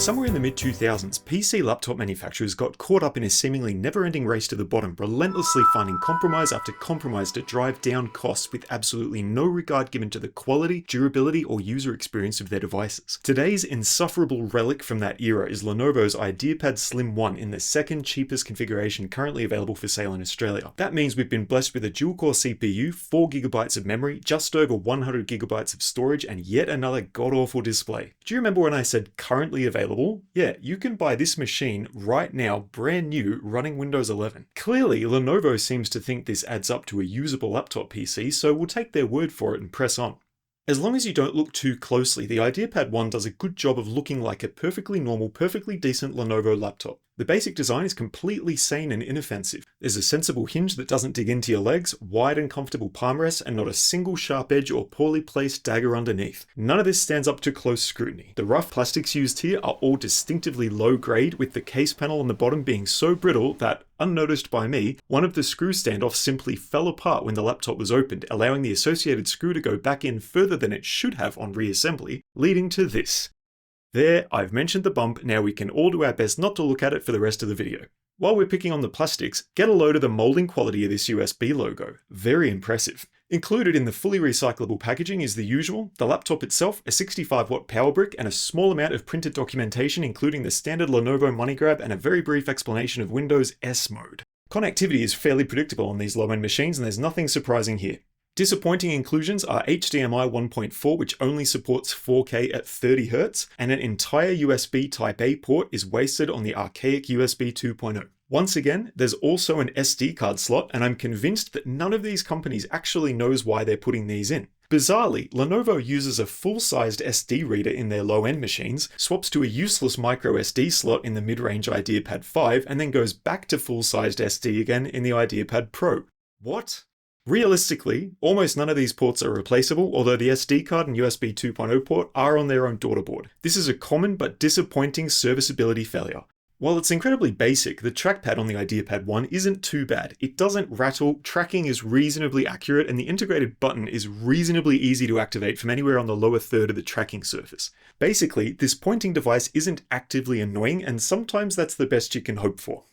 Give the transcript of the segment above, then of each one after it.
Somewhere in the mid-2000s, PC laptop manufacturers got caught up in a seemingly never-ending race to the bottom, relentlessly finding compromise after compromise to drive down costs with absolutely no regard given to the quality, durability, or user experience of their devices. Today's insufferable relic from that era is Lenovo's IdeaPad Slim 1 in the second cheapest configuration currently available for sale in Australia. That means we've been blessed with a dual-core CPU, 4GB of memory, just over 100GB of storage, and yet another god-awful display. Do you remember when I said currently available? Yeah, you can buy this machine right now, brand new, running Windows 11. Clearly, Lenovo seems to think this adds up to a usable laptop PC, so we'll take their word for it and press on. As long as you don't look too closely, the IdeaPad 1 does a good job of looking like a perfectly normal, perfectly decent Lenovo laptop. The basic design is completely sane and inoffensive. There's a sensible hinge that doesn't dig into your legs, wide and comfortable palm rests, and not a single sharp edge or poorly placed dagger underneath. None of this stands up to close scrutiny. The rough plastics used here are all distinctively low grade, with the case panel on the bottom being so brittle that, unnoticed by me, one of the screw standoffs simply fell apart when the laptop was opened, allowing the associated screw to go back in further than it should have on reassembly, leading to this. There, I've mentioned the bump, now we can all do our best not to look at it for the rest of the video. While we're picking on the plastics, get a load of the molding quality of this USB logo. Very impressive. Included in the fully recyclable packaging is the usual, the laptop itself, a 65-watt power brick, and a small amount of printed documentation including the standard Lenovo money grab and a very brief explanation of Windows S mode. Connectivity is fairly predictable on these low-end machines and there's nothing surprising here. Disappointing inclusions are HDMI 1.4, which only supports 4K at 30Hz, and an entire USB Type-A port is wasted on the archaic USB 2.0. Once again, there's also an SD card slot, and I'm convinced that none of these companies actually knows why they're putting these in. Bizarrely, Lenovo uses a full-sized SD reader in their low-end machines, swaps to a useless microSD slot in the mid-range IdeaPad 5, and then goes back to full-sized SD again in the IdeaPad Pro. What? Realistically, almost none of these ports are replaceable, although the SD card and USB 2.0 port are on their own daughterboard. This is a common but disappointing serviceability failure. While it's incredibly basic, the trackpad on the IdeaPad 1 isn't too bad. It doesn't rattle, tracking is reasonably accurate, and the integrated button is reasonably easy to activate from anywhere on the lower third of the tracking surface. Basically, this pointing device isn't actively annoying, and sometimes that's the best you can hope for.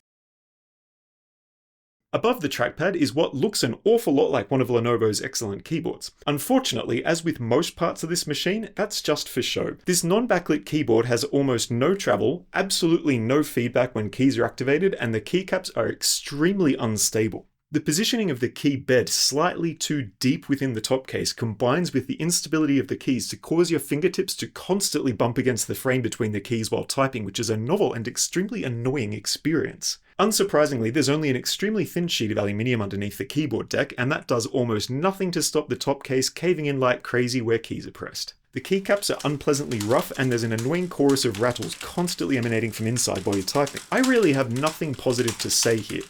Above the trackpad is what looks an awful lot like one of Lenovo's excellent keyboards. Unfortunately, as with most parts of this machine, that's just for show. This non-backlit keyboard has almost no travel, absolutely no feedback when keys are activated, and the keycaps are extremely unstable. The positioning of the key bed slightly too deep within the top case combines with the instability of the keys to cause your fingertips to constantly bump against the frame between the keys while typing, which is a novel and extremely annoying experience. Unsurprisingly, there's only an extremely thin sheet of aluminium underneath the keyboard deck, and that does almost nothing to stop the top case caving in like crazy where keys are pressed. The keycaps are unpleasantly rough, and there's an annoying chorus of rattles constantly emanating from inside while you're typing. I really have nothing positive to say here.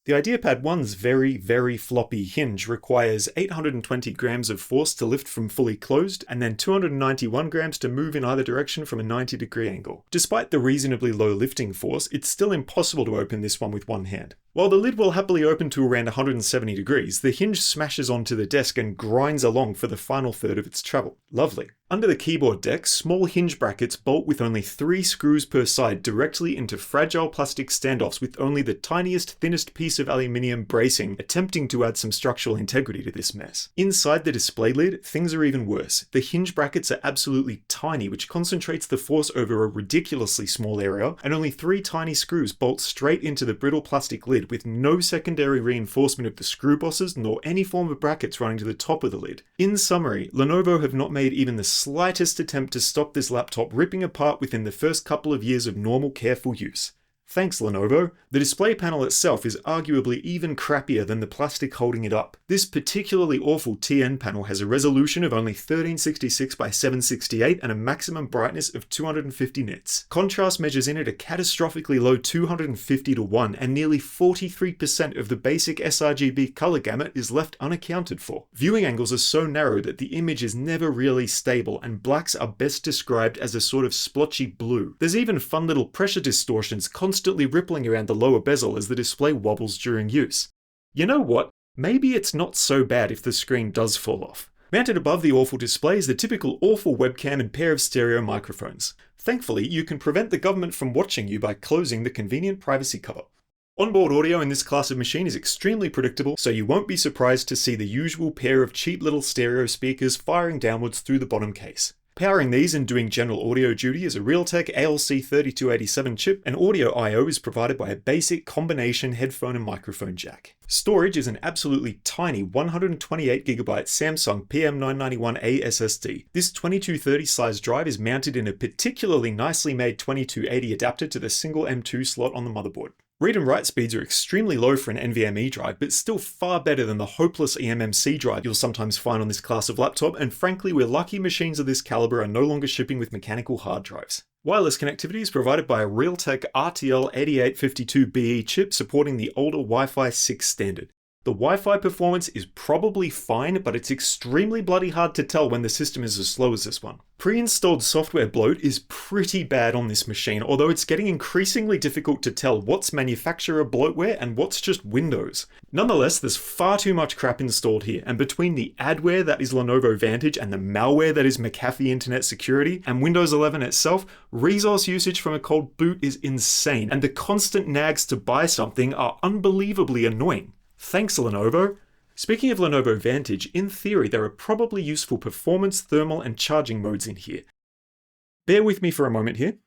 The IdeaPad 1's very, very floppy hinge requires 820 grams of force to lift from fully closed, and then 291 grams to move in either direction from a 90-degree angle. Despite the reasonably low lifting force, it's still impossible to open this one with one hand. While the lid will happily open to around 170 degrees, the hinge smashes onto the desk and grinds along for the final third of its travel. Lovely. Under the keyboard deck, small hinge brackets bolt with only 3 screws per side directly into fragile plastic standoffs with only the tiniest, thinnest piece of aluminium bracing, attempting to add some structural integrity to this mess. Inside the display lid, things are even worse. The hinge brackets are absolutely tiny, which concentrates the force over a ridiculously small area, and only 3 tiny screws bolt straight into the brittle plastic lid with no secondary reinforcement of the screw bosses nor any form of brackets running to the top of the lid. In summary, Lenovo have not made even the slightest attempt to stop this laptop ripping apart within the first couple of years of normal careful use. Thanks, Lenovo. The display panel itself is arguably even crappier than the plastic holding it up. This particularly awful TN panel has a resolution of only 1366 by 768 and a maximum brightness of 250 nits. Contrast measures in at a catastrophically low 250:1, and nearly 43% of the basic sRGB color gamut is left unaccounted for. Viewing angles are so narrow that the image is never really stable, and blacks are best described as a sort of splotchy blue. There's even fun little pressure distortions constantly rippling around the lower bezel as the display wobbles during use. You know what? Maybe it's not so bad if the screen does fall off. Mounted above the awful display is the typical awful webcam and pair of stereo microphones. Thankfully, you can prevent the government from watching you by closing the convenient privacy cover. Onboard audio in this class of machine is extremely predictable, so you won't be surprised to see the usual pair of cheap little stereo speakers firing downwards through the bottom case. Powering these and doing general audio duty is a Realtek ALC3287 chip, and audio I/O is provided by a basic combination headphone and microphone jack. Storage is an absolutely tiny 128GB Samsung PM991A SSD. This 2230 size drive is mounted in a particularly nicely made 2280 adapter to the single M2 slot on the motherboard. Read and write speeds are extremely low for an NVMe drive, but still far better than the hopeless eMMC drive you'll sometimes find on this class of laptop, and frankly we're lucky machines of this caliber are no longer shipping with mechanical hard drives. Wireless connectivity is provided by a Realtek RTL8852BE chip supporting the older Wi-Fi 6 standard. The Wi-Fi performance is probably fine, but it's extremely bloody hard to tell when the system is as slow as this one. Pre-installed software bloat is pretty bad on this machine, although it's getting increasingly difficult to tell what's manufacturer bloatware and what's just Windows. Nonetheless, there's far too much crap installed here, and between the adware that is Lenovo Vantage and the malware that is McAfee Internet Security and Windows 11 itself, resource usage from a cold boot is insane, and the constant nags to buy something are unbelievably annoying. Thanks, Lenovo. Speaking of Lenovo Vantage, in theory there are probably useful performance, thermal, and charging modes in here. Bear with me for a moment here.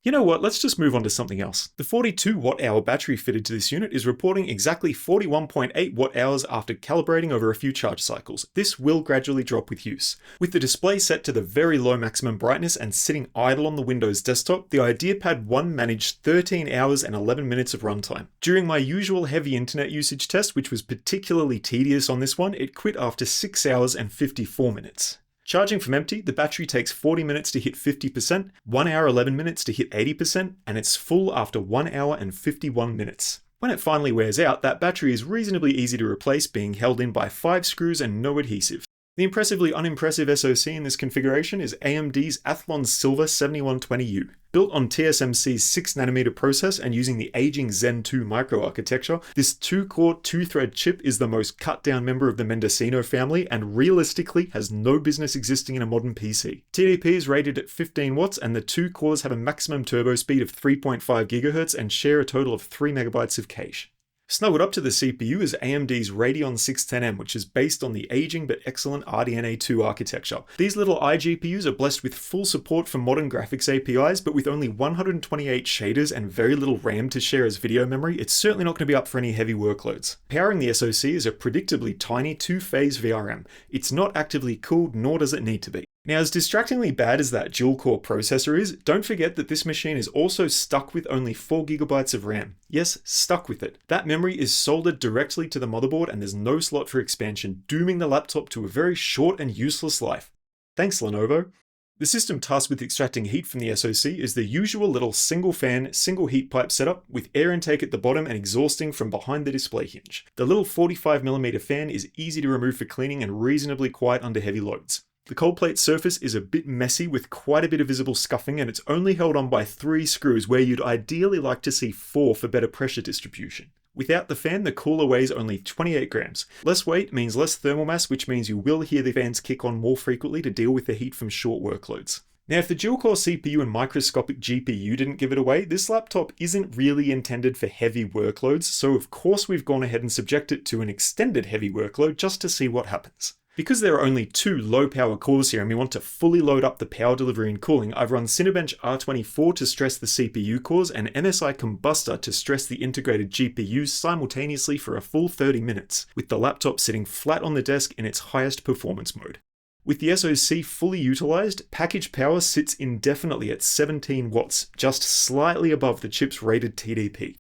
You know what, let's just move on to something else. The 42 watt-hour battery fitted to this unit is reporting exactly 41.8 watt-hours after calibrating over a few charge cycles. This will gradually drop with use. With the display set to the very low maximum brightness and sitting idle on the Windows desktop, the IdeaPad 1 managed 13 hours and 11 minutes of runtime. During my usual heavy internet usage test, which was particularly tedious on this one, it quit after 6 hours and 54 minutes. Charging from empty, the battery takes 40 minutes to hit 50%, 1 hour 11 minutes to hit 80%, and it's full after 1 hour and 51 minutes. When it finally wears out, that battery is reasonably easy to replace, being held in by 5 screws and no adhesive. The impressively unimpressive SoC in this configuration is AMD's Athlon Silver 7120U. Built on TSMC's 6nm process and using the aging Zen 2 microarchitecture, this 2-core, 2-thread chip is the most cut-down member of the Mendocino family and realistically has no business existing in a modern PC. TDP is rated at 15 watts and the 2 cores have a maximum turbo speed of 3.5 GHz and share a total of 3 MB of cache. Snuggled up to the CPU is AMD's Radeon 610M, which is based on the aging but excellent RDNA 2 architecture. These little iGPUs are blessed with full support for modern graphics APIs, but with only 128 shaders and very little RAM to share as video memory, it's certainly not going to be up for any heavy workloads. Powering the SoC is a predictably tiny 2-phase VRM. It's not actively cooled, nor does it need to be. Now, as distractingly bad as that dual-core processor is, don't forget that this machine is also stuck with only 4GB of RAM. Yes, stuck with it. That memory is soldered directly to the motherboard and there's no slot for expansion, dooming the laptop to a very short and useless life. Thanks, Lenovo. The system tasked with extracting heat from the SoC is the usual little single fan, single heat pipe setup with air intake at the bottom and exhausting from behind the display hinge. The little 45mm fan is easy to remove for cleaning and reasonably quiet under heavy loads. The cold plate surface is a bit messy with quite a bit of visible scuffing, and it's only held on by 3 screws where you'd ideally like to see 4 for better pressure distribution. Without the fan, the cooler weighs only 28 grams. Less weight means less thermal mass, which means you will hear the fans kick on more frequently to deal with the heat from short workloads. Now, if the dual-core CPU and microscopic GPU didn't give it away, this laptop isn't really intended for heavy workloads, so of course we've gone ahead and subject it to an extended heavy workload just to see what happens. Because there are only 2 low-power cores here and we want to fully load up the power delivery and cooling, I've run Cinebench R24 to stress the CPU cores and MSI Combustor to stress the integrated GPUs simultaneously for a full 30 minutes, with the laptop sitting flat on the desk in its highest performance mode. With the SoC fully utilized, package power sits indefinitely at 17 watts, just slightly above the chip's rated TDP.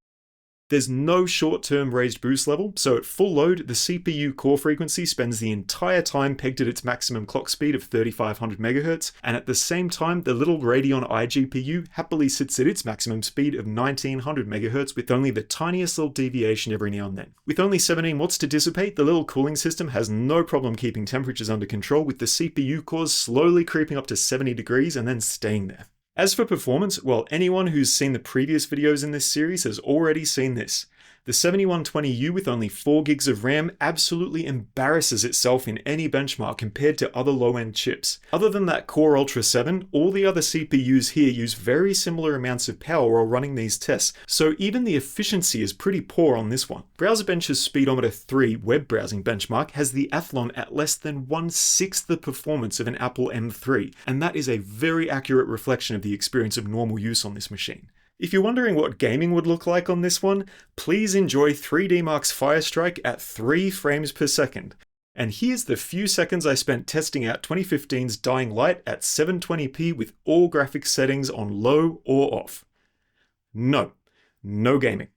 There's no short-term raised boost level, so at full load, the CPU core frequency spends the entire time pegged at its maximum clock speed of 3500 MHz, and at the same time, the little Radeon iGPU happily sits at its maximum speed of 1900 MHz with only the tiniest little deviation every now and then. With only 17 watts to dissipate, the little cooling system has no problem keeping temperatures under control, with the CPU cores slowly creeping up to 70 degrees and then staying there. As for performance, well, anyone who's seen the previous videos in this series has already seen this. The 7120U with only 4 gigs of RAM absolutely embarrasses itself in any benchmark compared to other low-end chips. Other than that Core Ultra 7, all the other CPUs here use very similar amounts of power while running these tests, so even the efficiency is pretty poor on this one. BrowserBench's Speedometer 3 web browsing benchmark has the Athlon at less than 1/6 the performance of an Apple M3, and that is a very accurate reflection of the experience of normal use on this machine. If you're wondering what gaming would look like on this one, please enjoy 3DMark's Firestrike at 3 frames per second. And here's the few seconds I spent testing out 2015's Dying Light at 720p with all graphics settings on low or off. No gaming.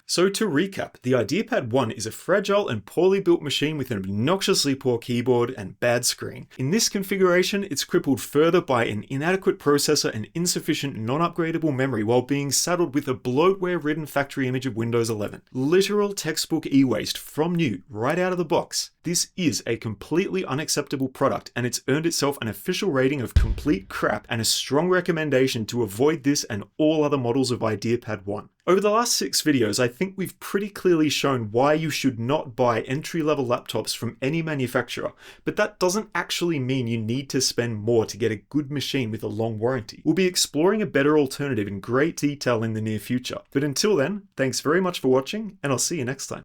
So to recap, the IdeaPad 1 is a fragile and poorly built machine with an obnoxiously poor keyboard and bad screen. In this configuration, it's crippled further by an inadequate processor and insufficient non-upgradable memory while being saddled with a bloatware-ridden factory image of Windows 11. Literal textbook e-waste from new, right out of the box. This is a completely unacceptable product, and it's earned itself an official rating of complete crap and a strong recommendation to avoid this and all other models of IdeaPad 1. Over the last 6 videos, I think we've pretty clearly shown why you should not buy entry-level laptops from any manufacturer, but that doesn't actually mean you need to spend more to get a good machine with a long warranty. We'll be exploring a better alternative in great detail in the near future. But until then, thanks very much for watching, and I'll see you next time.